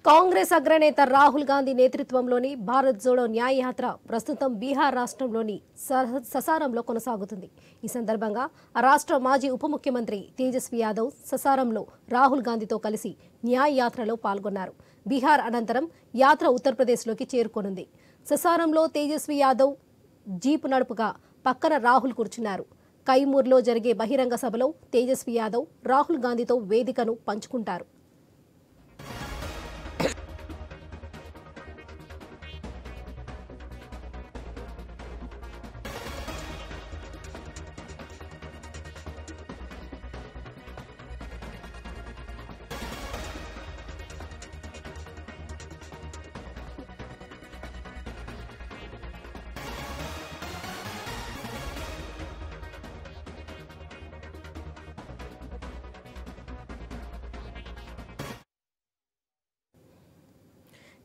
కాంగ్రెస్ అగ్రనేత రాహుల్ గాంధీ నేతృత్వంలోని భారత్ జోడో న్యాయ యాత్ర ప్రస్తుతం బీహార్ రాష్ట్రంలోని ససారంలో కొనసాగుతుంది. ఈ సందర్భంగా ఆ రాష్ట్ర మాజీ ఉప ముఖ్యమంత్రి తేజస్వి యాదవ్ ససారంలో రాహుల్ గాంధీతో కలిసి న్యాయ యాత్రలో పాల్గొన్నారు. బీహార్ అనంతరం యాత్ర ఉత్తరప్రదేశ్లోకి చేరుకోనుంది. ససారంలో తేజస్వి యాదవ్ జీప్ నడుపుగా పక్కన రాహుల్ కూర్చున్నారు. కైమూర్లో జరిగే బహిరంగ సభలో తేజస్వి యాదవ్ రాహుల్ గాంధీతో వేదికను పంచుకుంటారు.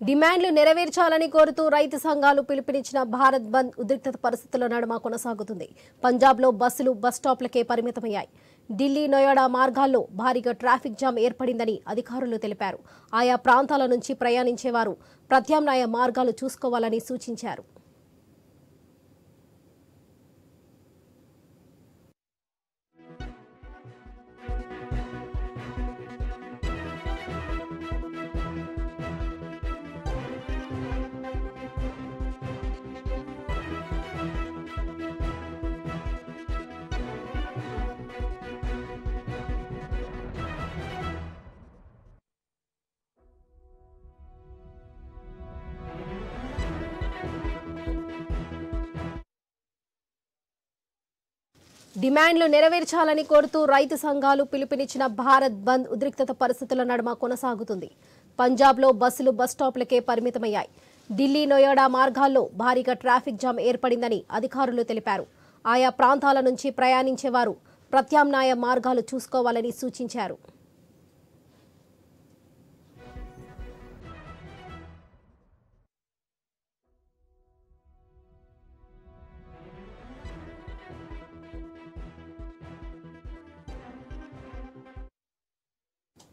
డిమాండ్లు నెరవేర్చాలని కోరుతూ రైతు సంఘాలు పిలుపునిచ్చిన భారత్ బంద్ ఉద్రిక్త పరిస్థితుల నడుమ కొనసాగుతుంది. పంజాబ్లో బస్సులు బస్టాప్లకే పరిమితమయ్యాయి. ఢిల్లీ నోయిడా మార్గాల్లో భారీగా ట్రాఫిక్ జామ్ ఏర్పడిందని అధికారులు తెలిపారు. ఆయా ప్రాంతాల నుంచి ప్రయాణించేవారు ప్రత్యామ్నాయ మార్గాలు చూసుకోవాలని సూచించారు. డిమాండ్లు నెరవేర్చాలని కోరుతూ రైతు సంఘాలు పిలుపునిచ్చిన భారత్ బంద్ ఉద్రిక్త పరిస్థితుల నడుమ కొనసాగుతుంది. పంజాబ్లో బస్సులు బస్టాప్లకే పరిమితమయ్యాయి. ఢిల్లీ నోయిడా మార్గాల్లో భారీగా ట్రాఫిక్ జామ్ ఏర్పడిందని అధికారులు తెలిపారు. ఆయా ప్రాంతాల నుంచి ప్రయాణించేవారు ప్రత్యామ్నాయ మార్గాలు చూసుకోవాలని సూచించారు.